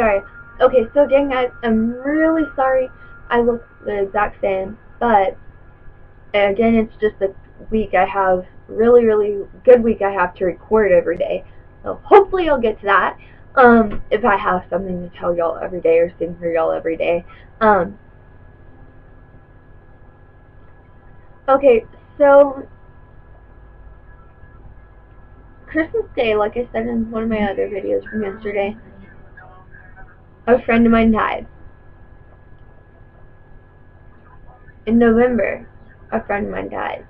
sorry. Okay, so again, guys, I'm really sorry I look the exact same, but again, it's just a week I have, really, really good week I have to record every day. So hopefully I'll get to that. If I have something to tell y'all every day or sing for y'all every day. Okay, so Christmas Day, like I said in one of my other videos from yesterday, a friend of mine died. In November, a friend of mine died.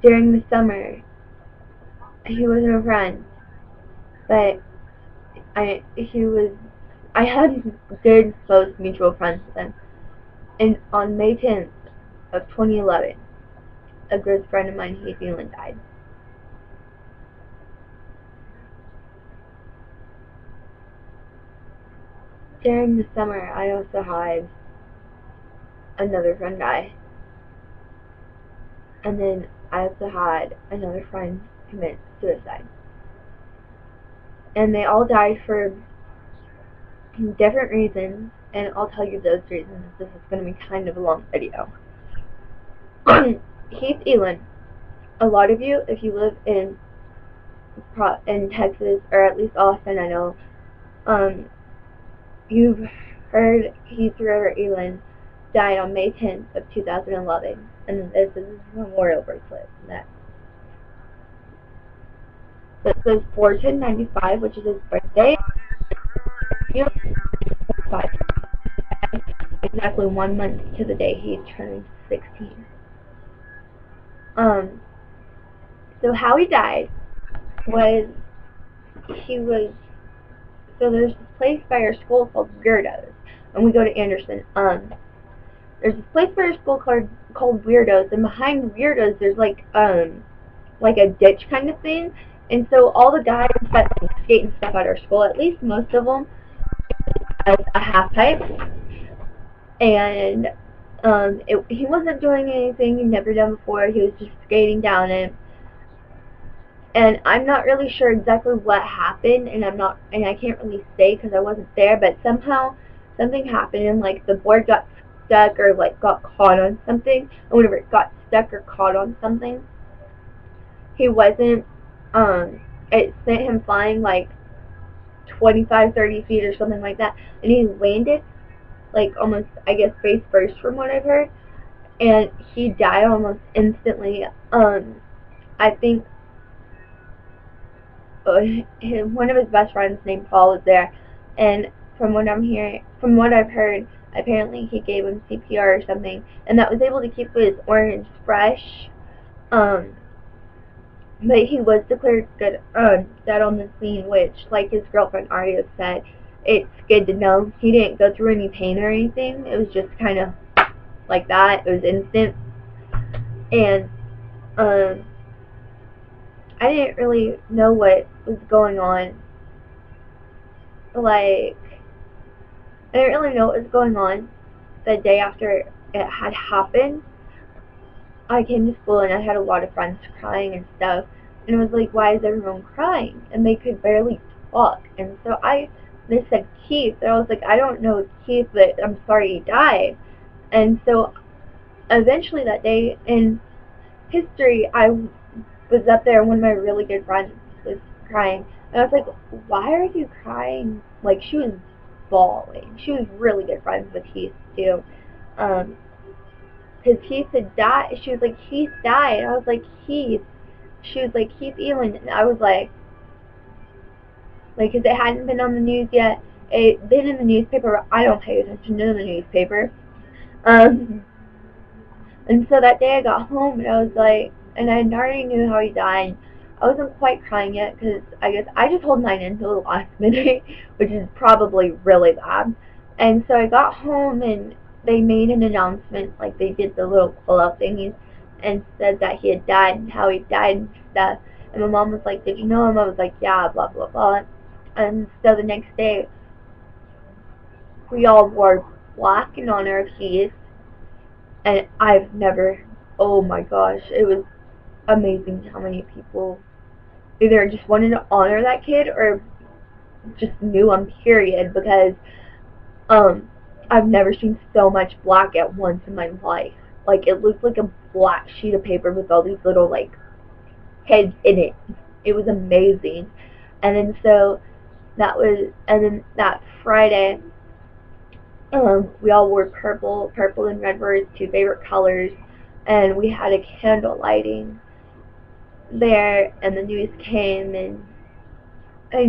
During the summer, he wasn't a friend, but I had good, close mutual friends with him. And on May 10th of 2011, a good friend of mine, Heath Elan, died. During the summer, I also had another friend die. And then I also had another friend commit suicide. And they all died for different reasons, and I'll tell you those reasons. This is going to be kind of a long video. Heath Elan, a lot of you, if you live in Texas, or at least Austin, I know, you've heard Heath River Elan died on May 10th of 2011, and this is his memorial bracelet. So it says 4/10/95, which is his birthday. Exactly 1 month to the day he turned 16. So how he died was, so there's this place by our school called Weirdos, and we go to Anderson. There's this place by our school called Weirdos, and behind Weirdos there's like a ditch kind of thing, and so all the guys that skate and stuff at our school, at least most of them, have a half pipe, and he wasn't doing anything he'd never done before. He was just skating down it. And I'm not really sure exactly what happened, and I can't really say because I wasn't there. But somehow something happened, and like the board got stuck or like got caught on something. And whenever it got stuck or caught on something, he wasn't. It sent him flying like 25, 30 feet or something like that, and he landed like almost, I guess, face first from what I've heard, and he died almost instantly. I think one of his best friends named Paul was there, and from what I've heard, apparently he gave him CPR or something, and that was able to keep his organs fresh. But he was declared dead on the scene, which, like his girlfriend Aria said, it's good to know he didn't go through any pain or anything. It was just kind of like that. It was instant, and I didn't really know what was going on. Like, I didn't really know what was going on the day after it had happened. I came to school and I had a lot of friends crying and stuff. And it was like, why is everyone crying? And they could barely talk. And so they said Keith. And I was like, I don't know Keith, but I'm sorry he died. And so eventually that day in history, I was up there and one of my really good friends was crying. And I was like, why are you crying? Like, she was bawling. She was really good friends with Heath, too. Because Heath had died. She was like, Heath died. And I was like, Heath. She was like, Heath Elan. And I was like, because it hadn't been on the news yet. It been in the newspaper. I don't pay attention to the newspaper. And so that day I got home and I was like, and I already knew how he died. I wasn't quite crying yet because I guess I just hold mine until the last minute, which is probably really bad. And so I got home and they made an announcement, like they did the little pull-out thingies, and said that he had died and how he died and stuff. And my mom was like, did you know him? I was like, yeah, blah, blah, blah. And so the next day, we all wore black in honor of Heath. And I've never, oh my gosh, it was amazing how many people either just wanted to honor that kid or just knew him, period, because um, I've never seen so much black at once in my life. Like, it looked like a black sheet of paper with all these little, like, heads in it. It was amazing. And then so and then that Friday, we all wore purple. Purple and red were his two favorite colors, and we had a candle lighting there. And the news came, and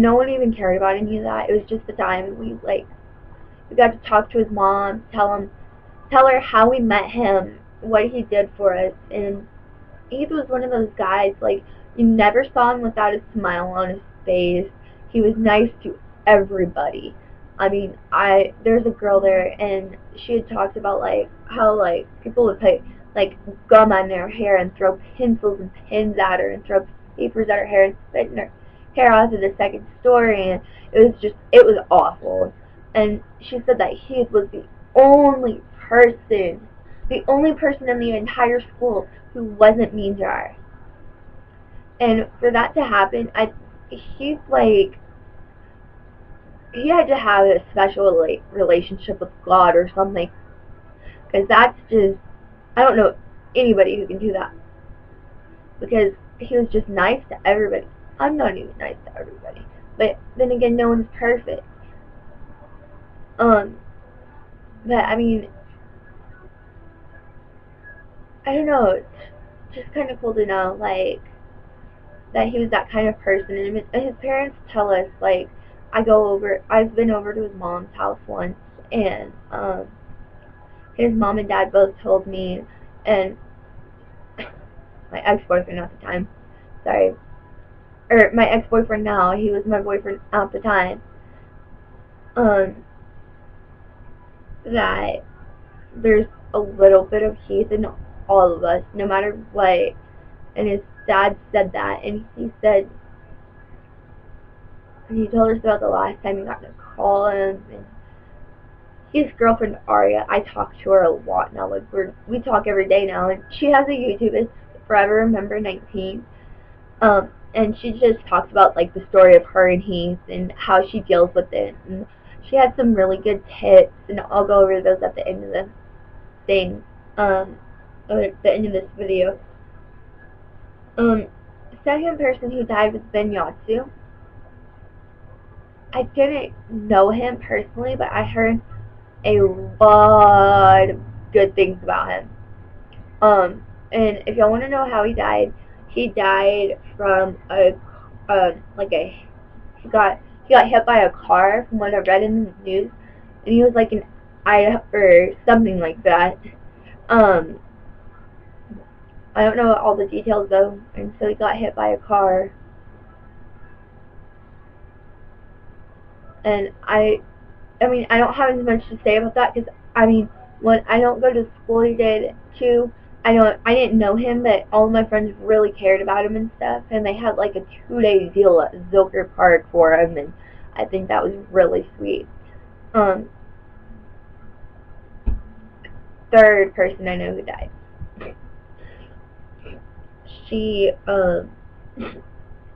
no one even cared about any of that. It was just the time we got to talk to his mom, tell her how we met him, what he did for us, and Heath was one of those guys, like, you never saw him without a smile on his face. He was nice to everybody. I mean, there's a girl there, and she had talked about, like, how, like, people would put, like, gum on their hair and throw pencils and pens at her and throw papers at her hair and spit in her hair off of the second story, and it was awful. And she said that Heath was the only person in the entire school who wasn't mean to her. And for that to happen, he's like, he had to have a special like relationship with God or something, because that's just, I don't know anybody who can do that, because he was just nice to everybody. I'm not even nice to everybody, but then again, no one's perfect. Um, but I mean, I don't know. It's just kind of cool to know, like, that he was that kind of person. And his parents tell us, like, I've been over to his mom's house once, and his mom and dad both told me, and my ex-boyfriend at the time, sorry, or my ex-boyfriend now, he was my boyfriend at the time, um, that there's a little bit of Heath in all of us, no matter what. And his dad said that, and he told us about the last time he got to call him, and his girlfriend Aria, I talk to her a lot now. Like, we talk every day now, and she has a YouTube. It's Forever Remember 19. And she just talks about like the story of her and Heath and how she deals with it. And she had some really good tips, and I'll go over those at the end of the thing. Or at the end of this video. Second person who died was Ben Yatsu. I didn't know him personally, but I heard a lot of good things about him. And if y'all want to know how he died from he got hit by a car from what I read in the news, and he was like an Idaho or something like that. I don't know all the details though, and so he got hit by a car, and I mean, I don't have as much to say about that because, I mean, when I don't go to the school he did too, I didn't know him, but all of my friends really cared about him and stuff, and they had like a 2-day deal at Zilker Park for him, and I think that was really sweet. Third person I know who died. She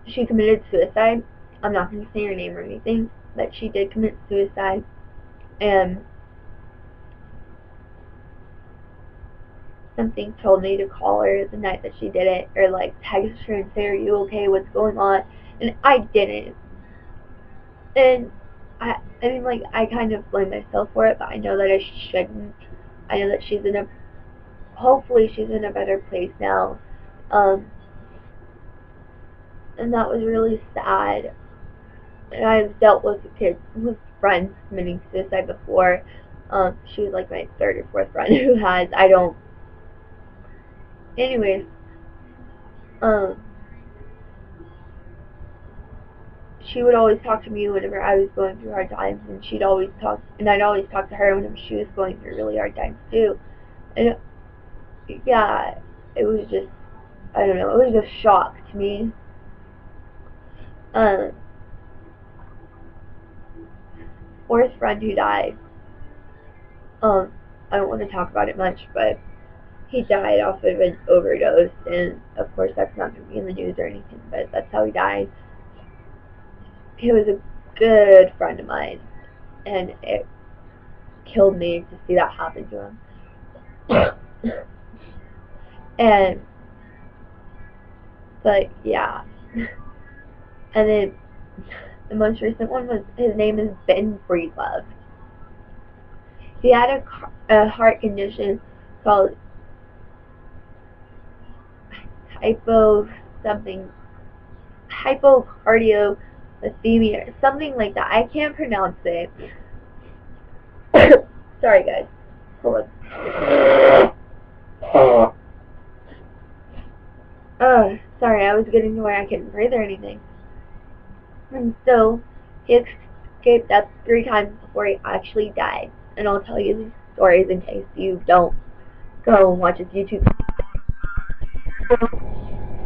she committed suicide. I'm not going to say her name or anything, but she did commit suicide, and something told me to call her the night that she did it, or like text her and say, "Are you okay? What's going on?" And I didn't. And I mean, like, I kind of blame myself for it, but I know that I shouldn't. I know that hopefully she's in a better place now. Um, and that was really sad. And I've dealt with friends committing suicide before. She was like my third or fourth friend who has. I don't. Anyways, um, she would always talk to me whenever I was going through hard times, and I'd always talk to her whenever she was going through really hard times too. And yeah, it was just, I don't know, it was a shock to me. Um, Fourth friend who died. I don't want to talk about it much, but he died off of an overdose, and of course that's not going to be in the news or anything, but that's how he died. He was good friend of mine, and it killed me to see that happen to him. And but yeah, and then the most recent one was, his name is Ben Breedlove. He had a heart condition called hypocardiolemia, something like that. I can't pronounce it. Sorry, guys. Hold on. Sorry, I was getting to where I couldn't breathe or anything. And so, he escaped death 3 times before he actually died. And I'll tell you these stories in case you don't go and watch his YouTube.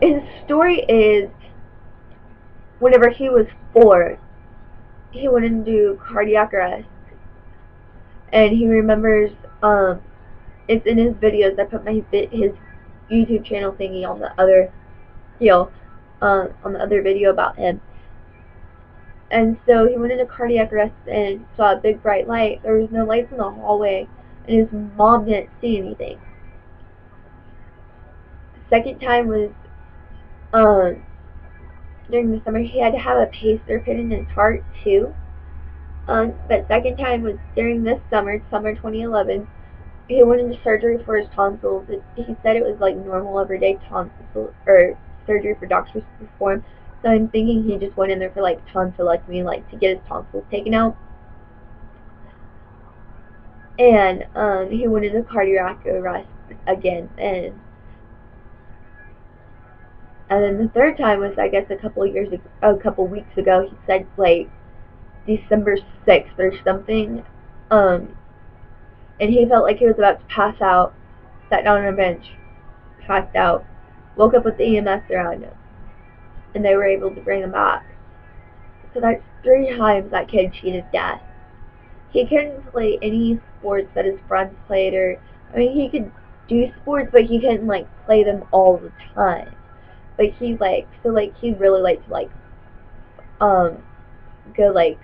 His story is, whenever he was 4, he went into cardiac arrest. And he remembers, it's in his videos. I put his YouTube channel thingy on the other on the other video about him. And so he went into cardiac arrest and saw a big bright light. There was no lights in the hallway, and his mom didn't see anything. The second time was during the summer. He had to have a pacer put in his heart too. But second time was during this summer 2011. He went into surgery for his tonsils. He said it was like normal everyday tonsil or surgery for doctors to perform. So I'm thinking he just went in there for like tonsillectomy, like to get his tonsils taken out. And he went into cardiac arrest again, and then the third time was, I guess, a couple weeks ago. He said like December 6th or something. And he felt like he was about to pass out. Sat down on a bench, passed out, woke up with the EMS around him, and they were able to bring him back. So that's 3 times that kid cheated death. He couldn't play any sports that his friends played, he could do sports, but he couldn't like play them all the time. But he he'd really like to go like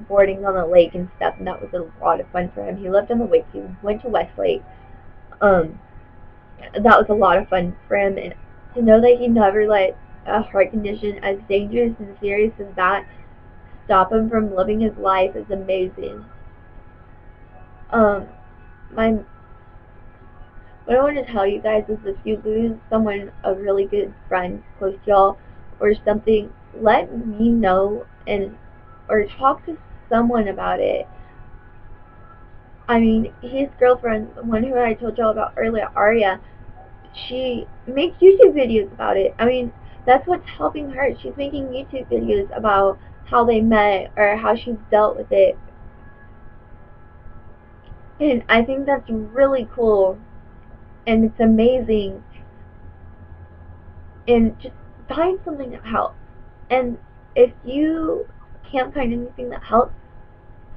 boarding on the lake and stuff, and that was a lot of fun for him. He lived on the lake. He went to Westlake. That was a lot of fun for him, and to know that he never let a heart condition as dangerous and serious as that stop him from living his life is amazing. What I want to tell you guys is, if you lose someone, a really good friend close to y'all or something, let me know or talk to someone about it. His girlfriend, the one who I told y'all about earlier, Aria, she makes YouTube videos about it. That's what's helping her. She's making YouTube videos about how they met or how she's dealt with it. And I think that's really cool. And it's amazing. And just find something that helps. And if you can't find anything that helps,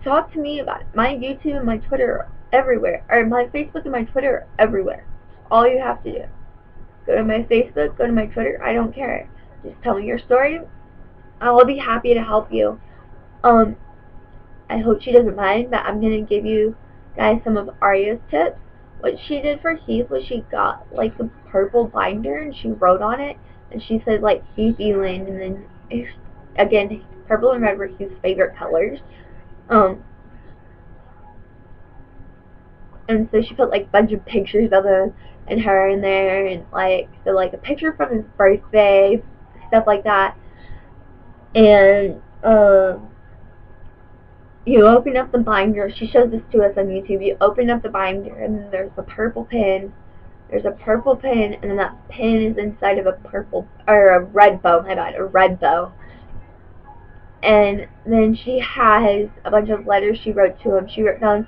talk to me about it. My YouTube and my Twitter are everywhere. Or my Facebook and my Twitter are everywhere. All you have to do. Go to my Facebook, go to my Twitter, I don't care. Just tell me your story. I will be happy to help you. I hope she doesn't mind, but I'm going to give you guys some of Aria's tips. What she did for Heath was she got like a purple binder and she wrote on it, and she said like Heath Eland, and then again, purple and red were his favorite colors. And so she put like a bunch of pictures of him and her in there, and like a picture from his birthday, stuff like that. And you open up the binder. She shows this to us on YouTube. You open up the binder, and then there's a purple pen. There's a purple pen, and then that pen is inside of a red bow. A red bow. And then she has a bunch of letters she wrote to him. She wrote down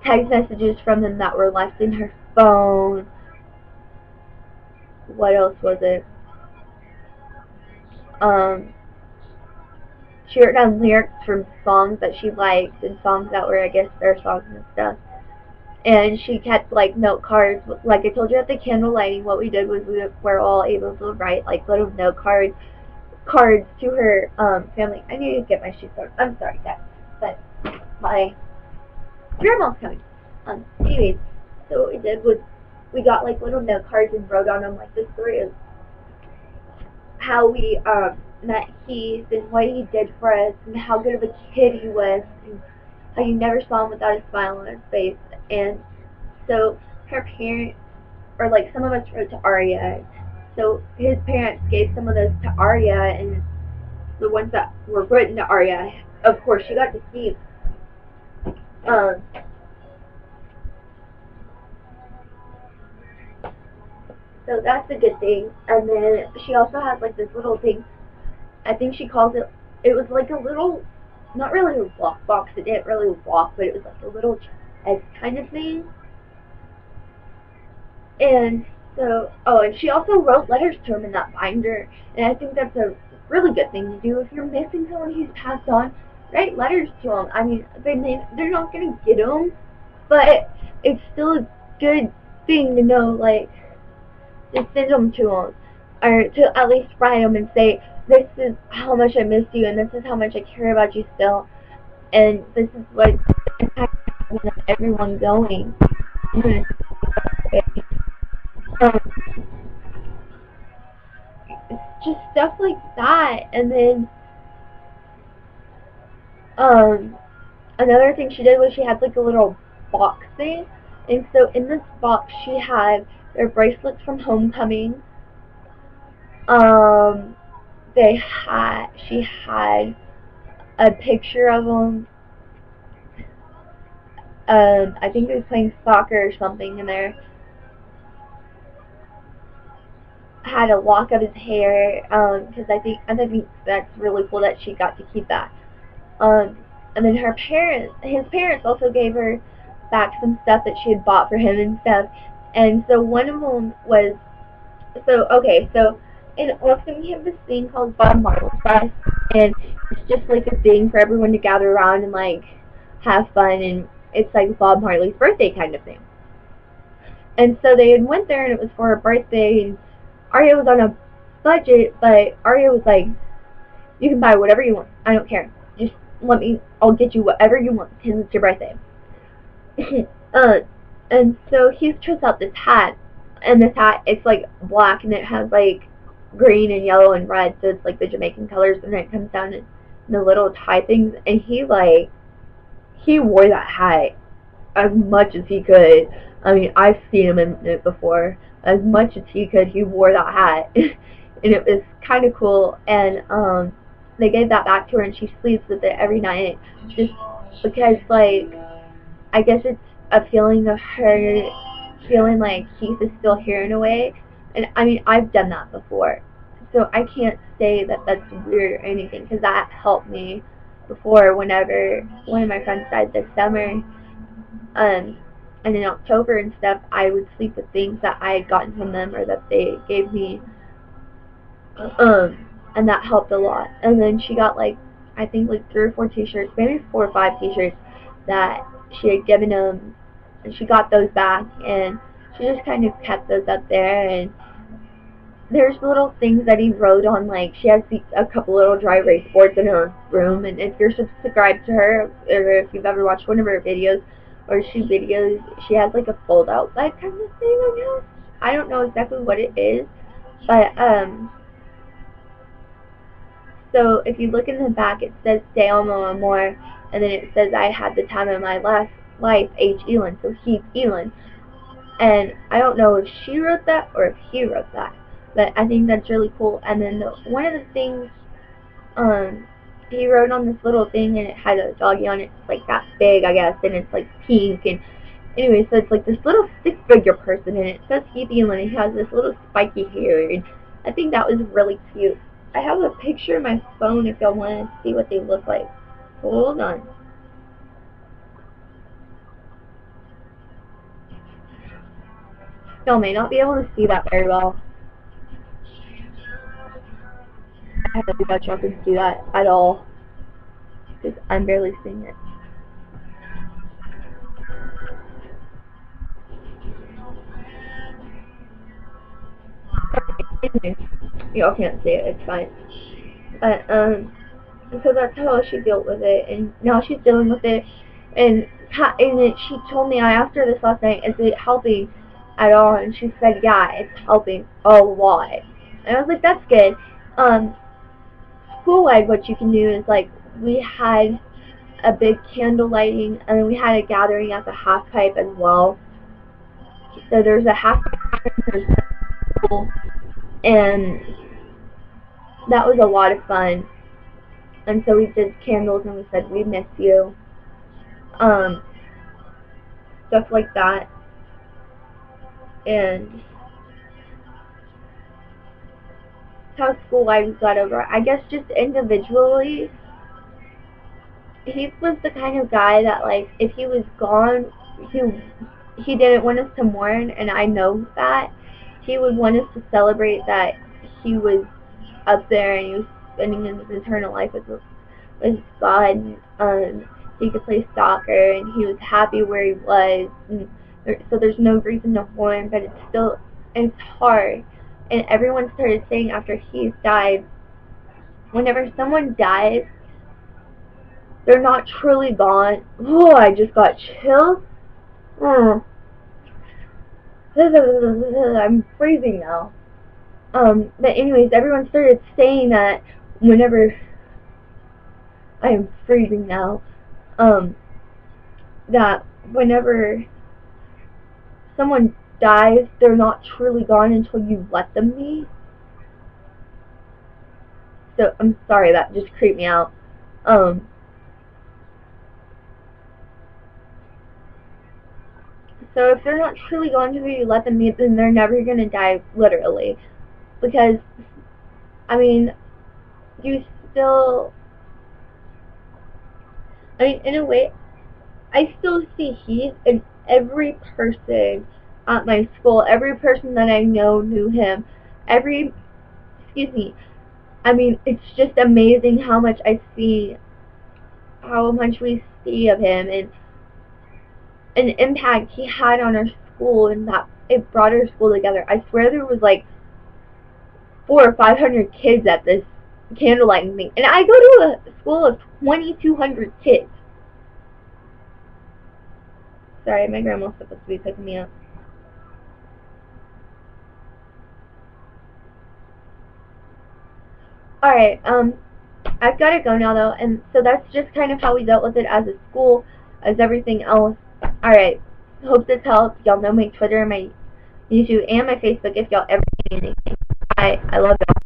text messages from him that were left in her phone. What else was it? She wrote down lyrics from songs that she liked and songs that were, I guess, their songs and stuff. And she kept like note cards. Like I told you at the candle lighting, what we did was we were all able to write like little note cards cards to her family. I need to get my shoes on. I'm sorry, guys, but my grandma's coming. Anyways, so what we did was we got like little note cards and wrote on them like the story of how we met Heath and what he did for us and how good of a kid he was and how you never saw him without a smile on his face. And so her parents, or like some of us wrote to Arya. So his parents gave some of those to Arya, and the ones that were written to Arya, of course, she got to keep. Um, so that's a good thing. And then she also has like this little thing. I think she calls it. It was like a little, not really a walk box. It didn't really walk, but it was like a little chest kind of thing. And so, oh, and she also wrote letters to him in that binder. And I think that's a really good thing to do if you're missing someone who's passed on. Write letters to them. I mean, they're not gonna get them, but it's still a good thing to know, like, to send them to them, or to at least write them and say, this is how much I miss you, and this is how much I care about you still, and this is what everyone going. Um, just stuff like that. And then another thing she did was she had like a little box thing, and so in this box she had their bracelets from homecoming. um she had a picture of them. I think they was playing soccer or something in there. Had a lock of his hair, because I think that's really cool that she got to keep that. Um, and then his parents also gave her back some stuff that she had bought for him and stuff. And so one of them was, so in Austin we have this thing called Bob Marley Fest, and it's just like a thing for everyone to gather around and like have fun, and it's like Bob Marley's birthday kind of thing. And so they had went there, and it was for her birthday, and Arya was on a budget, but Arya was like, you can buy whatever you want. I don't care. Just I'll get you whatever you want because it's your birthday. uh, and so he tries out this hat, and this hat, it's like black, and it has like green and yellow and red, so it's like the Jamaican colors, and then it comes down in the little tie things, and he wore that hat as much as he could. I mean, I've seen him in it before. As much as he could, he wore that hat, and it was kind of cool. And they gave that back to her, and she sleeps with it every night, just because, like, I guess it's a feeling of her feeling like Keith is still here in a way. And I mean, I've done that before, so I can't say that that's weird or anything, because that helped me before whenever one of my friends died this summer. Um, and in October and stuff, I would sleep with things that I had gotten from them or that they gave me. And that helped a lot. And then she got like, I think like 3 or 4 t-shirts, maybe 4 or 5 t-shirts that she had given him, and she got those back, and she just kind of kept those up there. And there's little things that he wrote on, like, she has a couple little dry erase boards in her room, and if you're subscribed to her, or if you've ever watched one of her videos, or she has like a fold out bed kind of thing, I guess. I don't know exactly what it is, but so if you look in the back, it says "Stay on Mama More," and then it says "I had the time of my life, H. Elin," so Heath Elin. And I don't know if she wrote that or if he wrote that, but I think that's really cool. And then one of the things he wrote on this little thing, and it had a doggy on it, like that big, I guess, and it's like pink. And anyway, so it's like this little 6-figure person, and it says Heath Elin, and he has this little spiky hair, and I think that was really cute. I have a picture on my phone if y'all want to see what they look like. Hold on. Y'all may not be able to see that very well. I have to bet y'all can see that at all, because I'm barely seeing it. Y'all can't see it, it's fine. But and so that's how she dealt with it, and now she's dealing with it, and she told me, I asked her this last night, is it helping at all? And she said, yeah, it's helping a lot. And I was like, that's good. School-wide, what you can do is, like, we had a big candle lighting, and then we had a gathering at the half pipe as well. So there's a half pipe school, and that was a lot of fun. And so we did candles, and we said, we miss you. Stuff like that. And how school life got over. I guess just individually, he was the kind of guy that, like, if he was gone, he didn't want us to mourn, and I know that. He would want us to celebrate that he was up there and he was spending his eternal life with God. He could play soccer, and he was happy where he was. And so there's no reason to mourn, but it's hard. And everyone started saying after he died, whenever someone dies, they're not truly gone. Oh, I just got chills. I'm freezing now. But anyways, everyone started saying that whenever I am freezing now. That whenever someone dies, they're not truly gone until you let them be. So I'm sorry, that just creeped me out. So if they're not truly gone until you let them be, then they're never gonna die, literally. Because, I mean, you still, I mean, in a way, I still see Heath in every person at my school. Every person that I know knew him. I mean, it's just amazing how much we see of him, and an impact he had on our school, and that it brought our school together. I swear there was like 400 or 500 kids at this candlelight thing, and I go to a school of 2,200 kids. Sorry, my grandma's supposed to be picking me up. Alright, I've got to go now though, and so that's just kind of how we dealt with it as a school, as everything else. Alright, hope this helps. Y'all know my Twitter, my YouTube, and my Facebook if y'all ever need anything. I love y'all.